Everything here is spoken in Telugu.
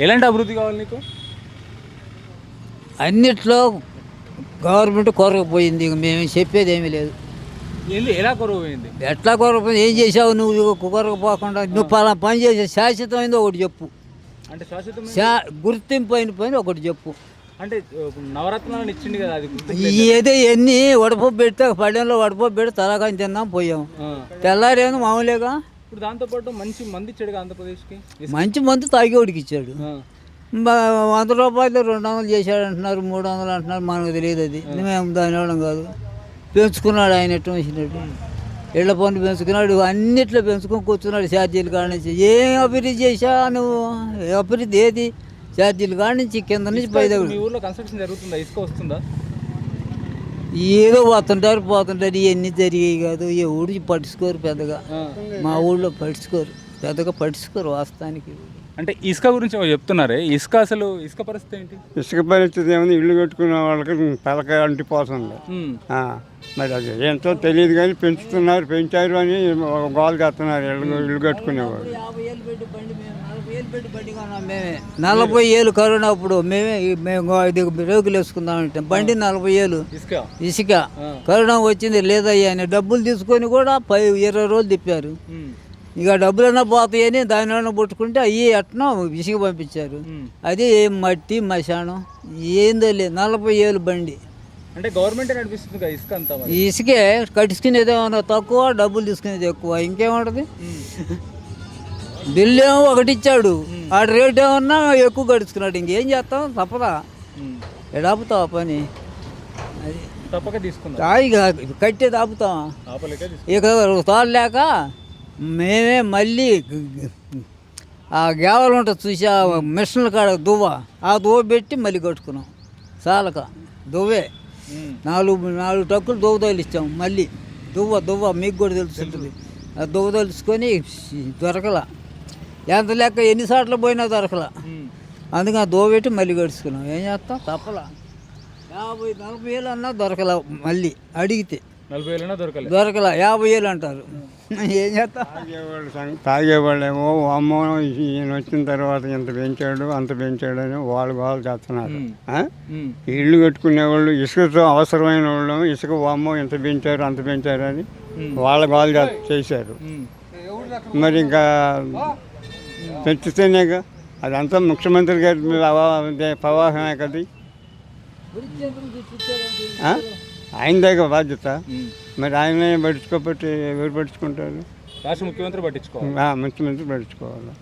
ఎలాంటి అభివృద్ధి కావాలి నీకు? అన్నిట్లో గవర్నమెంట్ కొరకపోయింది. ఇక మేము చెప్పేది ఏమీ లేదు. ఎలా కొరవైంది? ఎట్లా కొరకపోయింది? ఏం చేసావు నువ్వు? కొరకపోకుండా నువ్వు పలా పని చేసే శాశ్వతమైంది ఒకటి చెప్పు. అంటే శాశ్వతం గుర్తింపు అయిన పని ఒకటి చెప్పు. అంటే నవరత్నాలను ఇచ్చింది కదా, అది ఏదో ఎన్ని వడపప్పు పెడితే పళ్ళెంలో వడపప్పు పెడితే తలకాని తిన్నాం పోయాం. తెల్లారేమో మామూలుగా. ఇప్పుడు దాంతోపాటు మంచి మంది ఇచ్చాడు ఆంధ్రప్రదేశ్కి. మంచి మందు తాగేవాడికి ఇచ్చాడు. 100 రూపాయలు 200 చేశాడు అంటున్నారు, 300 అంటున్నారు. మనకు తెలియదు. అది మేము దాని ఇవ్వడం కాదు. పెంచుకున్నాడు ఆయన ఎట్టు వచ్చినట్టు. ఇళ్ల పనులు పెంచుకున్నాడు, అన్నిట్లో పెంచుకొని కూర్చున్నాడు. ఛార్జీలు కాడ నుంచి ఏం అభివృద్ధి చేశా నువ్వు? అభివృద్ధి ఏది? ఛార్జీలు కాడ నుంచి కింద నుంచి పై దగ్గర. మీ ఊర్లో కన్స్ట్రక్షన్ జరుగుతుందా? ఇసుక వస్తుందా? ఏదో పోతుంటారు ఇవన్నీ జరిగాయి కాదు. ఏ ఊరికి పట్టించుకోరు పెద్దగా. మా ఊళ్ళో పెద్దగా పట్టించుకోరు వాస్తవానికి. అంటే ఇసుక గురించి చెప్తున్నారే, ఇసుక అసలు ఇసుక పరిస్థితి ఏంటి? ఇసుక పరిస్థితి ఏమైనా ఇల్లు కట్టుకున్న వాళ్ళకి తలకాయ అంటిపోతుంది. మరి అది ఏంటో తెలియదు కానీ పెంచారు అని గోల్ చేస్తున్నారు ఇల్లు కట్టుకునేవాడు. 40 ఏళ్ళు కరోనా అప్పుడు మేము రేకులు వేసుకుందామంటే బండి 40 ఏళ్ళు ఇసుక. కరోనా వచ్చింది లేదయ్యా అని డబ్బులు తీసుకొని కూడా 20 రోజులు తిప్పారు. ఇక డబ్బులన్నా పోతాయని దానివల్ల పుట్టుకుంటే అయ్యి ఎట్నో ఇసుక పంపించారు. అది మట్టి మశానం ఏందో లేదు. 40 ఏళ్ళు బండి. అంటే గవర్నమెంట్ నడిపిస్తుంది ఇసుక అంతా. ఇసుకే కట్టుకునేది ఏమన్నా తక్కువ, డబ్బులు తీసుకునేది ఎక్కువ. ఇంకేముంటది? బిల్లు ఏమో ఒకటి ఇచ్చాడు, ఆ రేట్ ఏమన్నా ఎక్కువ కడుచుకున్నాడు. ఇంకేం చేస్తాం? తప్పదా? ఎడాపుతావా పని? అది తప్పక తీసుకుంటా. కట్టేది ఆపుతావా? ఇక తోలలేక మేమే మళ్ళీ ఆ గేవలు ఉంటుంది చూసి ఆ మిషన్ల కాడ దువ్వ పెట్టి మళ్ళీ కట్టుకున్నాం. చాలక దువ్వే 4 టక్కులు దువ్వ తోలిచ్చాం. మళ్ళీ దువ్వ మీకు కూడా తెలుస్తుంది. ఆ దువ్వ తోలుచుకొని దొరకల. ఎంత లెక్క ఎన్నిసార్లు పోయినా దొరకల. అందుకని దువ్వ పెట్టి మళ్ళీ కడుచుకున్నాం. ఏం చేస్తాం? తప్పలా. 40 ఏళ్ళు అన్నా దొరకల. మళ్ళీ అడిగితే 40 ఏళ్ళన్నా దొరకల. 50 ఏళ్ళు అంటారు. ఏం చేస్తా? తాగేవాళ్ళేమో అమ్మో ఈయన వచ్చిన తర్వాత ఇంత పెంచాడు అంత పెంచాడు అని వాళ్ళు చేస్తున్నారు. ఇల్లు కట్టుకునేవాళ్ళు ఇసుకతో అవసరమైన వాళ్ళు ఇసుక అమ్మో ఇంత పెంచారు అంత పెంచారు అని వాళ్ళ గోల్ చేశారు. మరి ఇంకా పెంచితేనేగా అదంతా ముఖ్యమంత్రి గారి ప్రవాహమే కదా. ఆయనదేగా బాధ్యత. మరి ఆయనే పట్టించుకోకపోతే ఎవరు పట్టించుకుంటారు? రాష్ట్ర ముఖ్యమంత్రి పట్టించుకోవాలి. ముఖ్యమంత్రి పట్టించుకోవాలి.